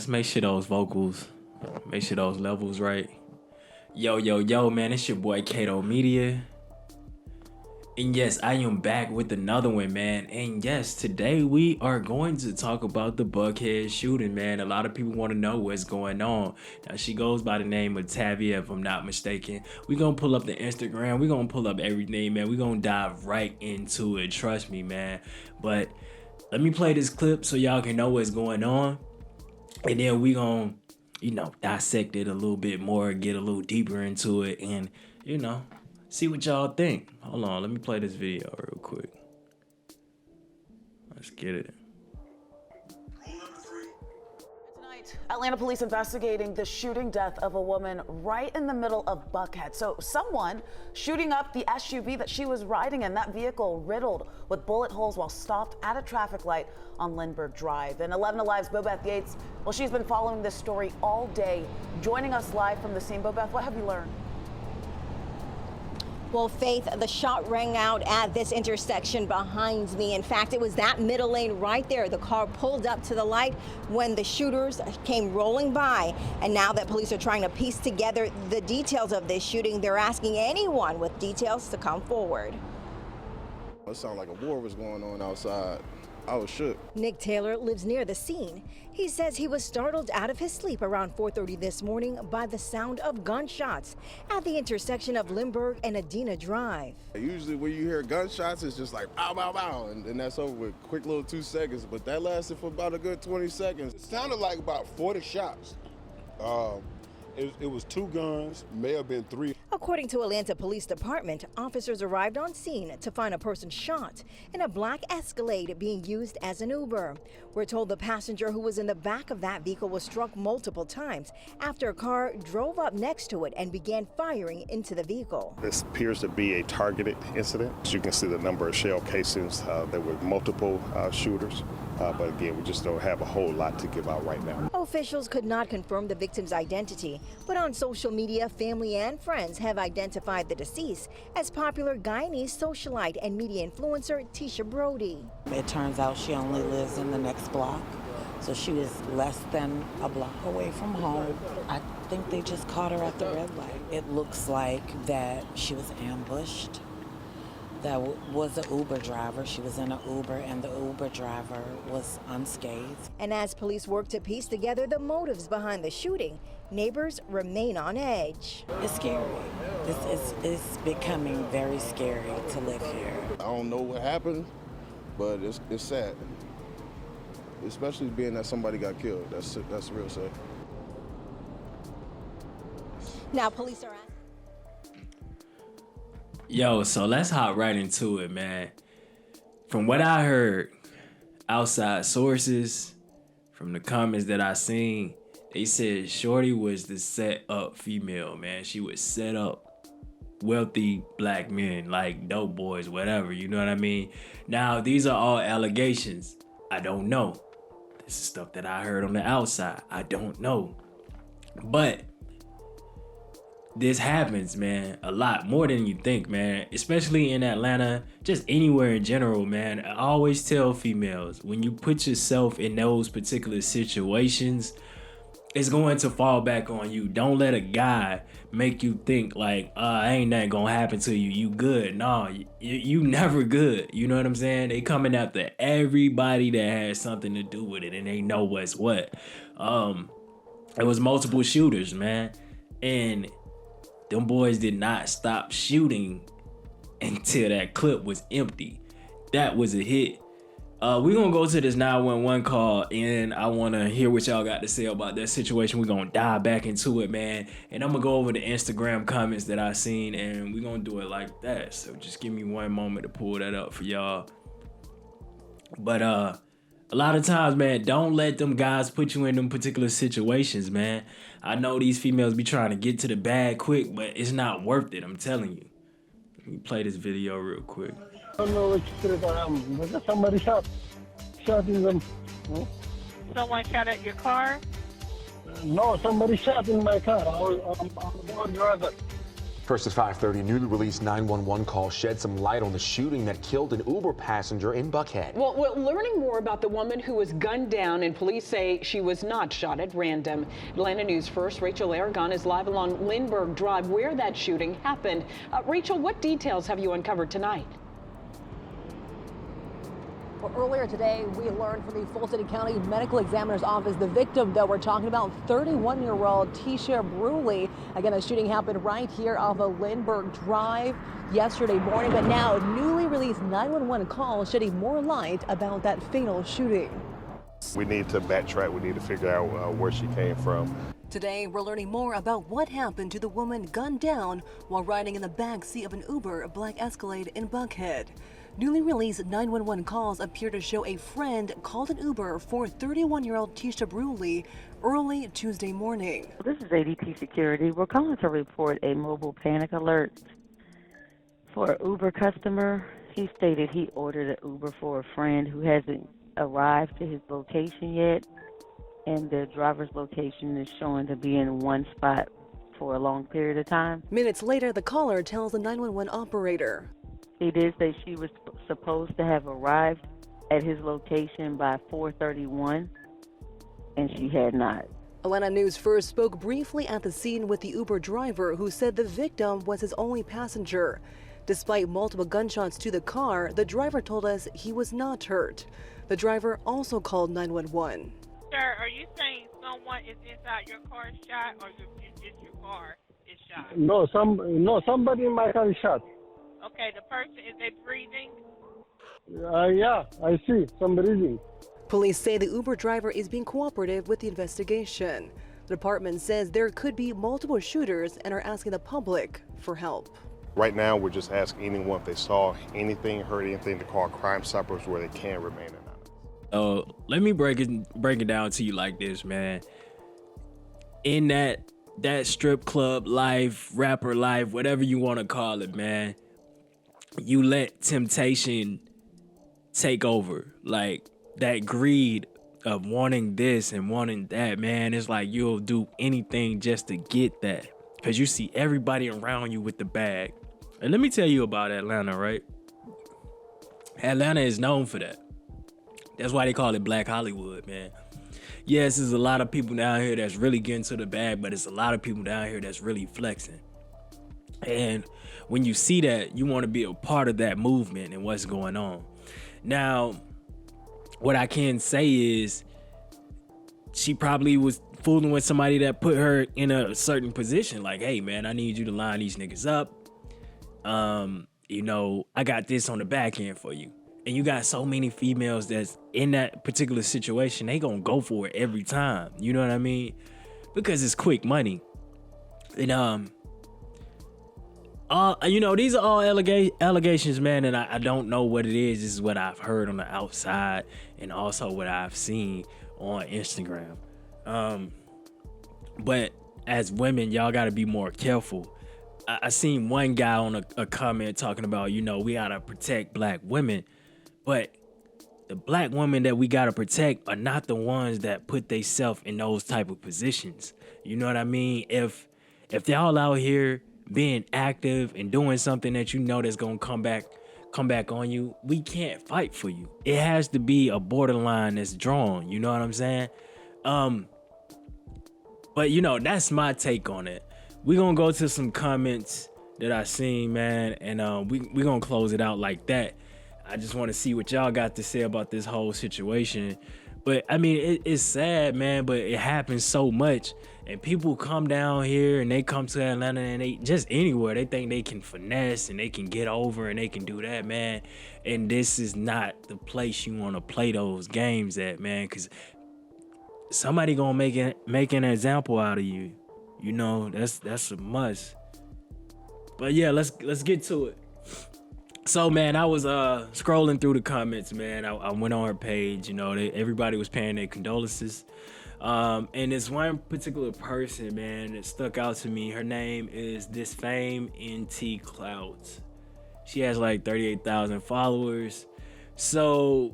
Let's make sure those vocals, make sure those levels right. Yo, man, it's your boy Kato Media. And yes, I am back with another one, man. And yes, today we are going to talk about the Buckhead shooting, man. A lot of people want to know what's going on. Now, she goes by the name of Tavia, if I'm not mistaken. We're going to pull up the Instagram. We're going to pull up everything, man. We're going to dive right into it. Trust me, man. But let me play this clip so y'all can know what's going on. And then we going to, dissect it a little bit more, get a little deeper into it, and, see what y'all think. Hold on, let me play this video real quick. Let's get it. Tonight, Atlanta police investigating the shooting death of a woman right in the middle of Buckhead. So someone shooting up the SUV that she was riding in, that vehicle riddled with bullet holes while stopped at a traffic light on Lindbergh Drive. And 11 Alive's Bobeth Yates, well, she's been following this story all day. Joining us live from the scene. Bobeth, what have you learned? Well, Faith, the shot rang out at this intersection behind me. In fact, it was that middle lane right there. The car pulled up to the light when the shooters came rolling by. And now that police are trying to piece together the details of this shooting, they're asking anyone with details to come forward. It sounded like a war was going on outside. I was shook. Nick Taylor lives near the scene. He says he was startled out of his sleep around 4:30 this morning by the sound of gunshots at the intersection of Lindbergh and Adina Drive. Usually when you hear gunshots, it's just like pow, pow, pow, and then that's over with quick little 2 seconds, but that lasted for about a good 20 seconds. It sounded like about 40 shots. It was 2 guns, may have been 3. According to Atlanta Police Department, officers arrived on scene to find a person shot in a black Escalade being used as an Uber. We're told the passenger who was in the back of that vehicle was struck multiple times after a car drove up next to it and began firing into the vehicle. This appears to be a targeted incident. As you can see the number of shell casings, there were multiple shooters. But again, we just don't have a whole lot to give out right now. Officials could not confirm the victim's identity, but on social media, family and friends have identified the deceased as popular Guyanese socialite and media influencer Teisha Brewley. It turns out she only lives in the next block, so she was less than a block away from home. I think they just caught her at the red light. It looks like that she was ambushed. That was an Uber driver. She was in an Uber, and the Uber driver was unscathed. And as police work to piece together the motives behind the shooting, neighbors remain on edge. It's scary. It's becoming very scary to live here. I don't know what happened, but it's sad. Especially being that somebody got killed. That's real sad. Now police are Yo, so let's hop right into it, man. From what I heard, outside sources, from the comments that I seen, they said Shorty was the set up female, man. She would set up wealthy black men, like dope boys, whatever, you know what I mean? Now, these are all allegations. I don't know. This is stuff that I heard on the outside. I don't know. But this happens, man, a lot more than you think, man, especially in Atlanta, just anywhere in general, man. I always tell females, when you put yourself in those particular situations, it's going to fall back on you. Don't let a guy make you think like, ain't nothing gonna happen to you. You good. No, you never good. You know what I'm saying? They coming after everybody that has something to do with it, and they know what's what. It was multiple shooters, man. And them boys did not stop shooting until that clip was empty. That was a hit. We're gonna go to this 911 call, and I wanna hear what y'all got to say about that situation. We're gonna dive back into it, man. And I'm gonna go over the Instagram comments that I seen, and we're gonna do it like that. So just give me one moment to pull that up for y'all. But a lot of times, man, don't let them guys put you in them particular situations, man. I know these females be trying to get to the bag quick, but it's not worth it, I'm telling you. Let me play this video real quick. I don't know which street I am, but somebody shot in them. Someone shot at your car? No, somebody shot in my car. I'm a driver. First at 5:30, newly released 911 call shed some light on the shooting that killed an Uber passenger in Buckhead. Well, we're learning more about the woman who was gunned down, and police say she was not shot at random. Atlanta News First, Rachel Aragon is live along Lindbergh Drive where that shooting happened. Rachel, what details have you uncovered tonight? Well, earlier today, we learned from the Fulton County Medical Examiner's Office the victim that we're talking about, 31-year-old Teisha Brewley. Again, a shooting happened right here off of Lindbergh Drive yesterday morning, but now newly released 911 call shedding more light about that fatal shooting. We need to backtrack. We need to figure out where she came from. Today, we're learning more about what happened to the woman gunned down while riding in the back seat of an Uber Black Escalade in Buckhead. Newly released 911 calls appear to show a friend called an Uber for 31-year-old Teisha Brewley early Tuesday morning. This is ADT Security. We're calling to report a mobile panic alert for an Uber customer. He stated he ordered an Uber for a friend who hasn't arrived to his location yet, and the driver's location is showing to be in one spot for a long period of time. Minutes later, the caller tells the 911 operator. He did say she was supposed to have arrived at his location by 4:31, and she had not. Atlanta News First spoke briefly at the scene with the Uber driver, who said the victim was his only passenger. Despite multiple gunshots to the car, the driver told us he was not hurt. The driver also called 911. Sir, are you saying someone is inside your car shot, or just your car is shot? No, somebody in my car is shot. Okay, the person, is they breathing? Yeah, I see some breathing. Police say the Uber driver is being cooperative with the investigation. The department says there could be multiple shooters and are asking the public for help. Right now, we're just asking anyone if they saw anything, heard anything, to call Crime Stoppers where they can remain anonymous. Let me break it down to you like this, man. In that strip club life, rapper life, whatever you want to call it, man, you let temptation take over. Like, that greed of wanting this and wanting that, man, it's like you'll do anything just to get that, because you see everybody around you with the bag. And let me tell you about Atlanta, right? Atlanta is known for that. That's why they call it Black Hollywood, man. Yes, there's a lot of people down here that's really getting to the bag, but it's a lot of people down here that's really flexing. And when you see that, you want to be a part of that movement and what's going on. Now, what I can say is she probably was fooling with somebody that put her in a certain position. Like, hey, man, I need you to line these niggas up. I got this on the back end for you. And you got so many females that's in that particular situation, they gonna go for it every time. You know what I mean? Because it's quick money. And these are all allegations, man, and I don't know what it is. This is what I've heard on the outside and also what I've seen on Instagram. But as women, y'all got to be more careful. I seen one guy on a comment talking about, we got to protect black women, but the black women that we got to protect are not the ones that put themselves in those type of positions. You know what I mean? If y'all out here being active and doing something that that's gonna come back on you, we can't fight for you. It has to be a borderline that's drawn. You know what I'm saying? But that's my take on it. We're gonna go to some comments that I seen, man, and we gonna close it out like that. I just want to see what y'all got to say about this whole situation. But I mean, it's sad, man, but it happens so much. And people come down here and they come to Atlanta and they just anywhere. They think they can finesse and they can get over and they can do that, man. And this is not the place you want to play those games at, man, because somebody gonna make an example out of you. That's a must. But yeah, let's get to it. So, man, I was scrolling through the comments, man. I went on her page, everybody was paying their condolences. And this one particular person, man, that stuck out to me. Her name is This Fame NT Clouds. She has like 38,000 followers. So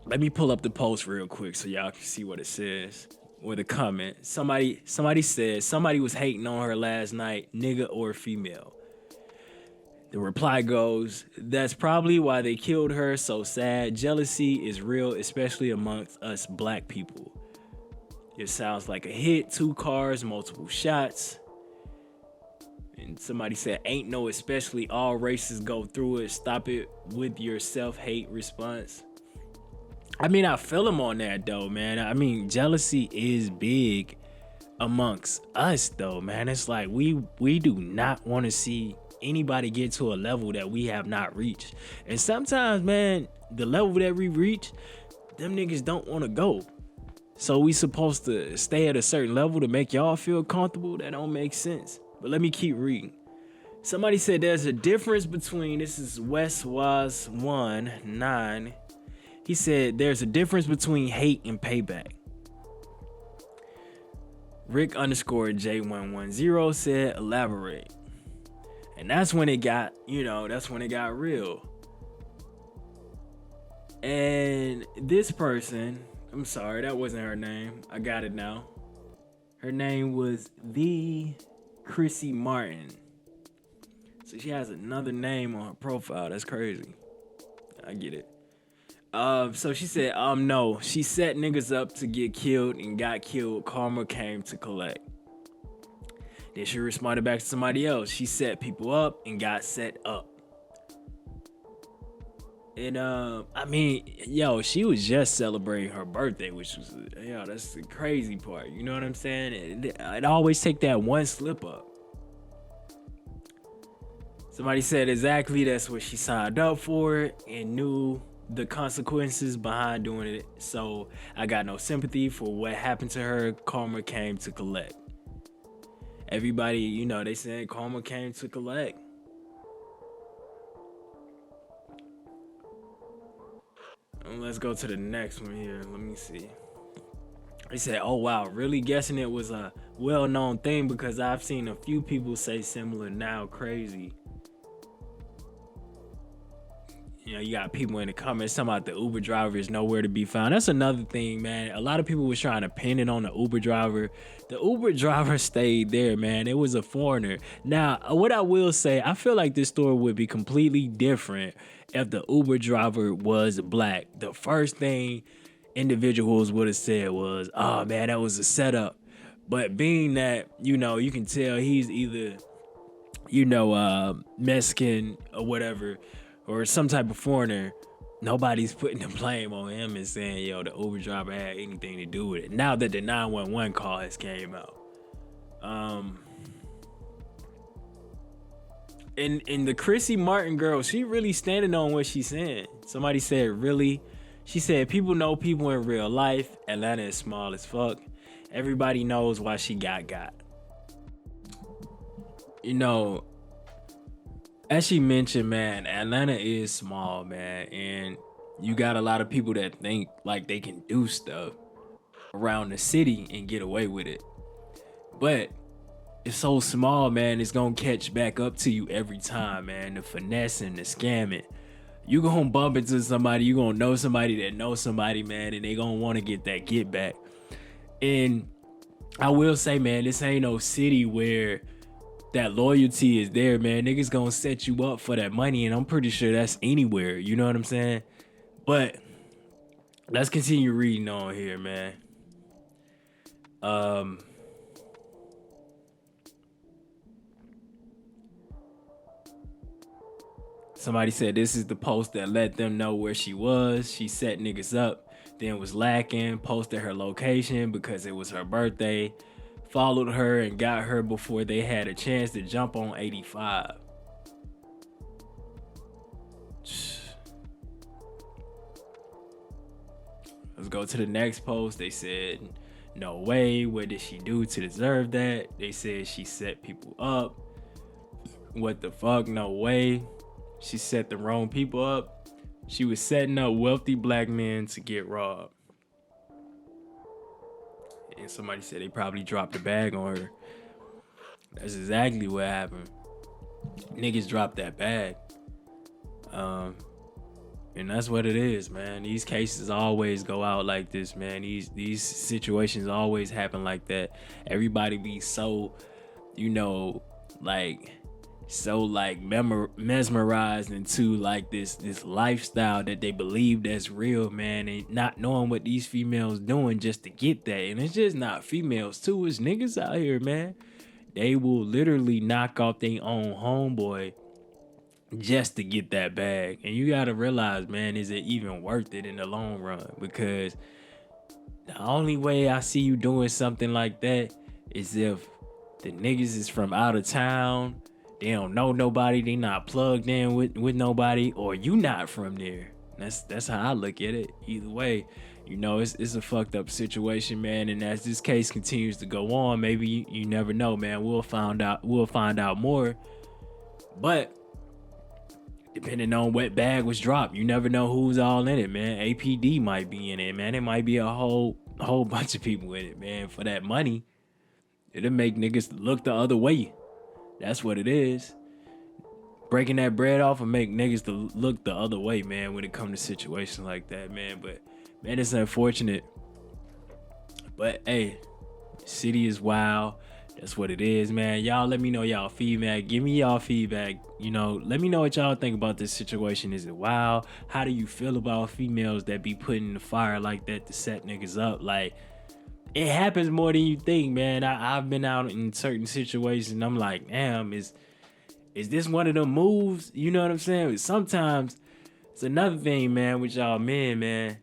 let me pull up the post real quick so y'all can see what it says. or the comment. Somebody said somebody was hating on her last night, nigga or female. The reply goes, that's probably why they killed her. So sad. Jealousy is real, especially amongst us black people. It sounds like a hit. 2 cars, multiple shots. And somebody said, ain't no especially, all races go through it. Stop it with your self-hate response. I mean, I feel him on that though, man. I mean, jealousy is big amongst us though, man. It's like we do not want to see anybody get to a level that we have not reached. And sometimes, man, the level that we reach, them niggas don't want to go. So we supposed to stay at a certain level to make y'all feel comfortable? That don't make sense. But let me keep reading. Somebody said there's a difference between, this is West Was 19. He said there's a difference between hate and payback. Rick_J110 said elaborate. And that's when it got, that's when it got real. And this person, I'm sorry, that wasn't her name. I got it now. Her name was the Chrissy Martin. So she has another name on her profile. That's crazy. I get it. So she said, no, she set niggas up to get killed and got killed. Karma came to collect. Then she responded back to somebody else. She set people up and got set up. And I mean, she was just celebrating her birthday, which was, that's the crazy part. You know what I'm saying? It always take that one slip up. Somebody said exactly that's what she signed up for and knew the consequences behind doing it. So I got no sympathy for what happened to her. Karma came to collect. Everybody, they said karma came to collect. Let's go to the next one here. Let me see. They said, oh wow, really guessing it was a well-known thing because I've seen a few people say similar now. Crazy. You got people in the comments talking about the Uber driver is nowhere to be found. That's another thing, man. A lot of people was trying to pin it on the Uber driver. The Uber driver stayed there, man. It was a foreigner. Now, what I will say, I feel like this story would be completely different if the Uber driver was black. The first thing individuals would have said was, oh, man, that was a setup. But being that, you can tell he's either, Mexican or whatever, or some type of foreigner, nobody's putting the blame on him and saying, the Uber driver had anything to do with it. Now that the 911 call has came out. And the Chrissy Martin girl, she really standing on what she's saying. Somebody said, really? She said, people know people in real life. Atlanta is small as fuck. Everybody knows why she got. As she mentioned, man, Atlanta is small, man, and you got a lot of people that think like they can do stuff around the city and get away with it. But it's so small, man, it's gonna catch back up to you every time, man. The finessing, the scamming. You gonna bump into somebody, you gonna know somebody that knows somebody, man, and they gonna wanna get that get back. And I will say, man, this ain't no city where that loyalty is there, man. Niggas gonna set you up for that money, and I'm pretty sure that's anywhere. You know what I'm saying? But let's continue reading on here, man. Somebody said this is the post that let them know where she was. She set niggas up, then was lacking, posted her location because it was her birthday, followed her and got her before they had a chance to jump on 85. Let's go to the next post. They said, no way. What did she do to deserve that? They said she set people up. What the fuck? No way. She set the wrong people up. She was setting up wealthy black men to get robbed. And somebody said they probably dropped the bag on her. That's exactly what happened. Niggas dropped that bag. And that's what it is, man. These cases always go out like this, man. These situations always happen like that. Everybody be so, mesmerized into like this lifestyle that they believe that's real, man, and not knowing what these females doing just to get that. And it's just not females too, it's niggas out here, man. They will literally knock off their own homeboy just to get that bag. And you gotta realize, man, is it even worth it in the long run? Because the only way I see you doing something like that is if the niggas is from out of town, they don't know nobody, they not plugged in with nobody, or you not from there. That's how I look at it. Either way, it's a fucked up situation, man. And as this case continues to go on, maybe you never know, man. We'll find out more. But depending on what bag was dropped, you never know who's all in it, man. APD might be in it, man. It might be a whole bunch of people in it, man. For that money, it'll make niggas look the other way. That's what it is. Breaking that bread off and make niggas to look the other way, man, when it comes to situations like that, man. But, man, it's unfortunate. But, hey, city is wild. That's what it is, man. Y'all let me know y'all feedback. Give me y'all feedback. Let me know what y'all think about this situation. Is it wild? How do you feel about females that be put in the fire like that to set niggas up? Like, it happens more than you think, man. I've been out in certain situations and I'm like, damn, is this one of them moves? You know what I'm saying? Sometimes it's another thing, man, with y'all men, man.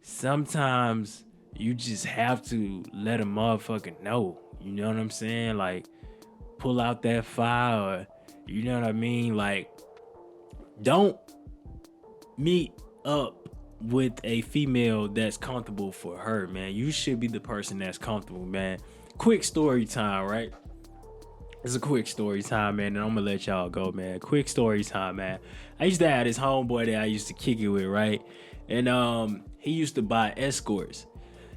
Sometimes you just have to let a motherfucker know. You know what I'm saying? Like, pull out that file, or, you know what I mean? Like, don't meet up with a female that's comfortable for her, man. You should be the person that's comfortable, man. Quick story time, right? It's a quick story time, man, and I'm gonna let y'all go, man. Quick story time, man. I used to have this homeboy that I used to kick it with, right? And he used to buy escorts.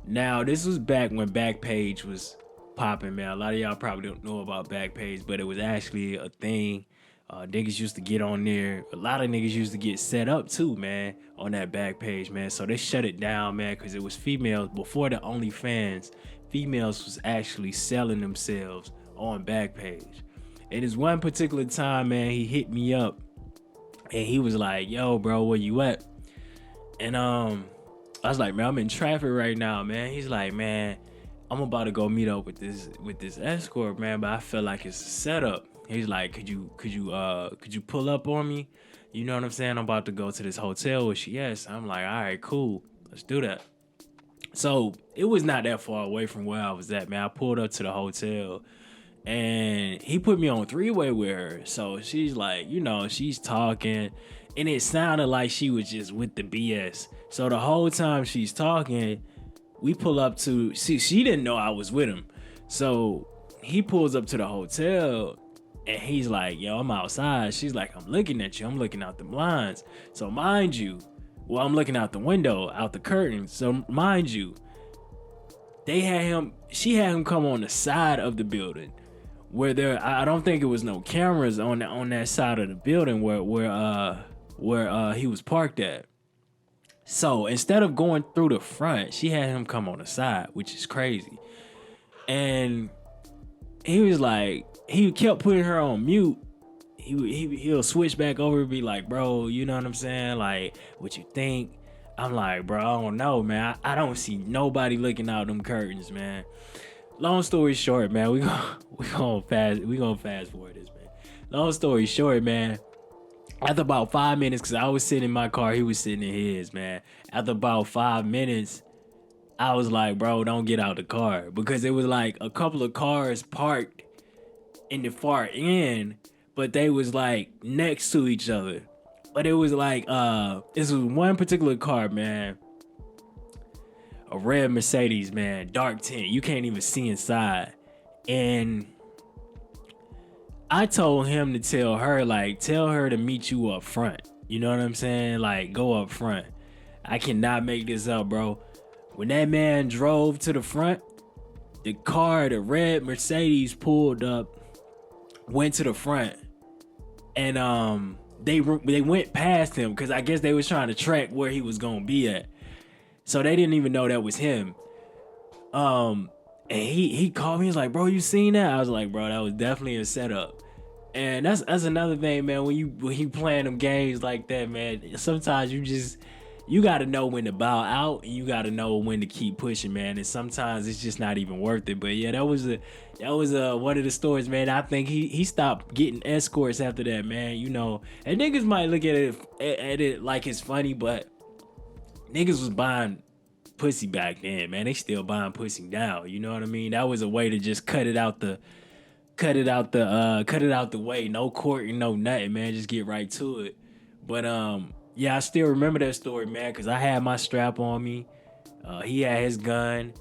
Now, this was back when Backpage was popping, man. A lot of y'all probably don't know about Backpage, but it was actually a thing. Niggas used to get on there. A lot of niggas used to get set up too, man, on that Backpage, man. So they shut it down, man, because it was females. Before the OnlyFans, females was actually selling themselves on Backpage. And this one particular time, man, he hit me up and he was like, yo, bro, where you at? And I was like, man, I'm in traffic right now, man. He's like, man, I'm about to go meet up with this escort, man, but I feel like it's a setup. He's like, could you pull up on me? You know what I'm saying? I'm about to go to this hotel where she is. I'm like, all right, cool, let's do that. So it was not that far away from where I was at, man. I pulled up to the hotel and he put me on three-way with her. So she's like, she's talking and it sounded like she was just with the BS. So the whole time she's talking, we pull up to, she didn't know I was with him. So he pulls up to the hotel and he's like, yo, I'm outside. She's like, I'm looking at you. I'm looking out the blinds. So mind you, I'm looking out the window, out the curtains. So mind you, she had him come on the side of the building where I don't think it was no cameras on that side of the building where he was parked at. So instead of going through the front, she had him come on the side, which is crazy. And he was like, he kept putting her on mute. He'll switch back over and be like, bro, you know what I'm saying? Like, what you think? I'm like, bro, I don't know, man. I don't see nobody looking out them curtains, man. Long story short, man, we gonna fast forward this, man. Long story short, man. After about 5 minutes, because I was sitting in my car, he was sitting in his, man. After about 5 minutes, I was like, bro, don't get out the car. Because it was like a couple of cars parked in the far end, but they was like next to each other. But it was like, this was one particular car, man. A red Mercedes, man, dark tint. You can't even see inside. And I told him to tell her to meet you up front. You know what I'm saying? Like, go up front. I cannot make this up, bro. When that man drove to the front, the red Mercedes pulled up, went to the front, and they went past him because I guess they was trying to track where he was gonna be at. So they didn't even know that was him. And he called me. He's like, bro, you seen that? I was like, bro, that was definitely a setup. And that's another thing, man. When you playing them games like that, man, sometimes you got to know when to bow out, and you got to know when to keep pushing, man. And sometimes it's just not even worth it. But yeah, that was one of the stories, man. I think he stopped getting escorts after that, man. You know, and niggas might look at it like it's funny, but niggas was buying pussy back then, man. They still buying pussy now. You know what I mean? That was a way to just cut it out the way. No courting, no nothing, man. Just get right to it. But yeah, I still remember that story, man, because I had my strap on me. He had his gun,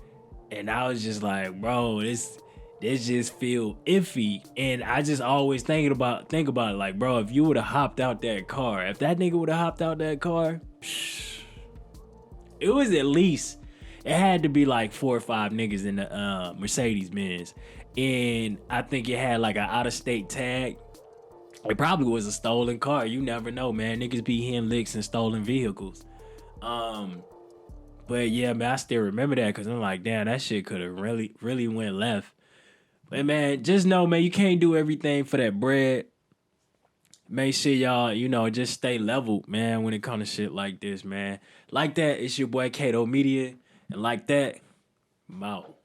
and I was just like, bro, this just feel iffy. And I just always think about it, like, bro, if you would have hopped out that car, if that nigga would have hopped out that car, it was at least, it had to be like 4 or 5 niggas in the Mercedes Benz. And I think it had like an out-of-state tag. It probably was a stolen car. You never know, man. Niggas be hitting licks in stolen vehicles. But yeah, man, I still remember that because I'm like, damn, that shit could have really went left. But man, just know, man, you can't do everything for that bread. Make sure y'all, just stay leveled, man, when it comes to shit like this, man. Like that, it's your boy Kato Media. And like that, I'm out.